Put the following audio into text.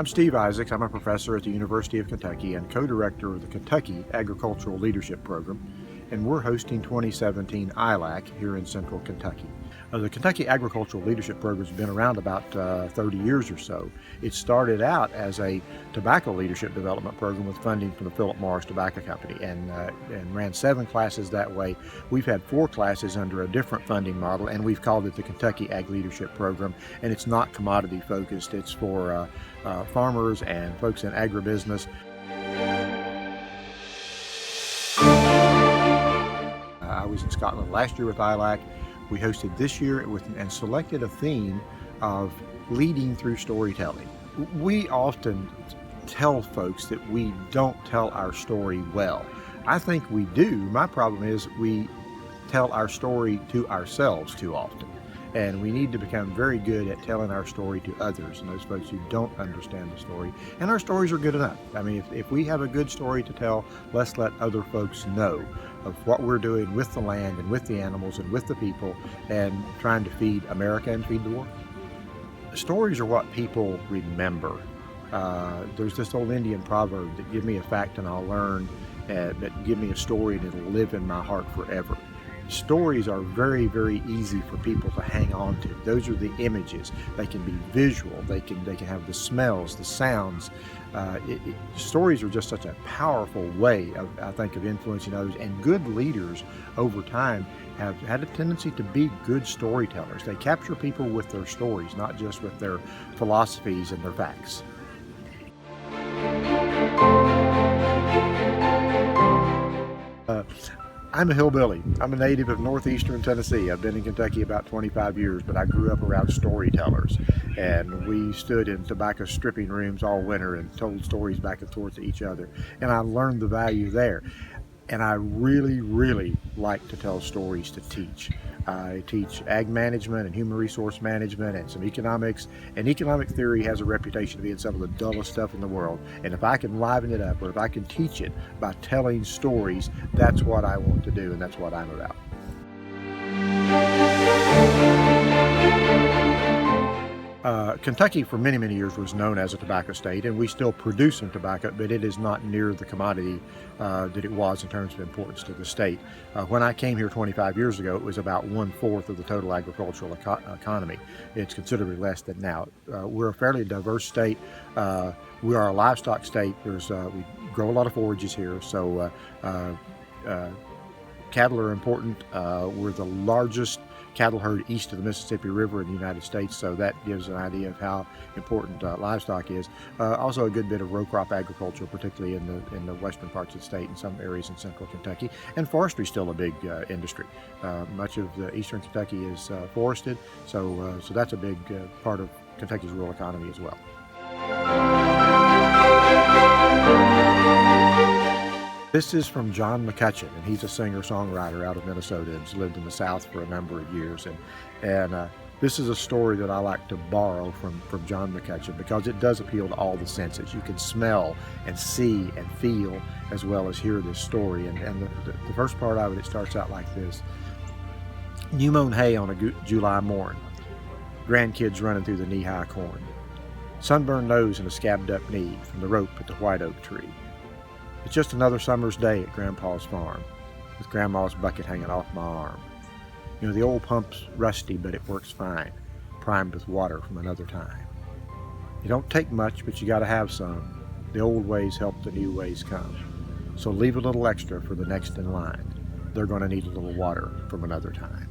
I'm Steve Isaacs. I'm a professor at the University of Kentucky and co-director of the Kentucky Agricultural Leadership Program, and we're hosting 2017 ILAC here in Central Kentucky. The Kentucky Agricultural Leadership Program has been around about 30 years or so. It started out as a tobacco leadership development program with funding from the Philip Morris Tobacco Company and ran 7 classes that way. We've had 4 classes under a different funding model, and we've called it the Kentucky Ag Leadership Program, and it's not commodity focused. It's for farmers and folks in agribusiness. I was in Scotland last year with ILAC. We hosted this year and selected a theme of leading through storytelling. We often tell folks that we don't tell our story well. I think we do. My problem is we tell our story to ourselves too often. And we need to become very good at telling our story to others and those folks who don't understand the story. And our stories are good enough. I mean, if we have a good story to tell, let's let other folks know of what we're doing with the land and with the animals and with the people and trying to feed America and feed the world. Stories are what people remember. There's this old Indian proverb that give me a fact and I'll learn, that give me a story and it'll live in my heart forever. Stories are very, very easy for people to hang on to. Those are the images. They can be visual. They can have the smells, the sounds. Stories are just such a powerful way, I think, of influencing others. And good leaders over time have had a tendency to be good storytellers. They capture people with their stories, not just with their philosophies and their facts. I'm a hillbilly. I'm a native of northeastern Tennessee. I've been in Kentucky about 25 years, but I grew up around storytellers. And we stood in tobacco stripping rooms all winter and told stories back and forth to each other. And I learned the value there. And I really, really like to tell stories to teach. I teach ag management and human resource management and some economics. And economic theory has a reputation of being some of the dullest stuff in the world. And if I can liven it up, or if I can teach it by telling stories, that's what I want to do, and that's what I'm about. Kentucky for many, many years was known as a tobacco state, and we still produce some tobacco, but it is not near the commodity that it was in terms of importance to the state. When I came here 25 years ago, it was about 1/4 of the total agricultural economy. It's considerably less than now. We're a fairly diverse state. We are a livestock state. We grow a lot of forages here, so cattle are important. We're the largest cattle herd east of the Mississippi River in the United States, so that gives an idea of how important livestock is. Also a good bit of row crop agriculture, particularly in the western parts of the state and some areas in central Kentucky. And forestry is still a big industry. Much of the eastern Kentucky is forested, so that's a big part of Kentucky's rural economy as well. This is from John McCutcheon, and he's a singer-songwriter out of Minnesota and has lived in the South for a number of years. And this is a story that I like to borrow from John McCutcheon because it does appeal to all the senses. You can smell and see and feel as well as hear this story. And the first part of it, it starts out like this. New mown hay on a July morn. Grandkids running through the knee-high corn. Sunburned nose and a scabbed up knee from the rope at the white oak tree. It's just another summer's day at Grandpa's farm, with Grandma's bucket hanging off my arm. You know, the old pump's rusty, but it works fine, primed with water from another time. You don't take much, but you gotta have some. The old ways help the new ways come. So leave a little extra for the next in line. They're gonna need a little water from another time.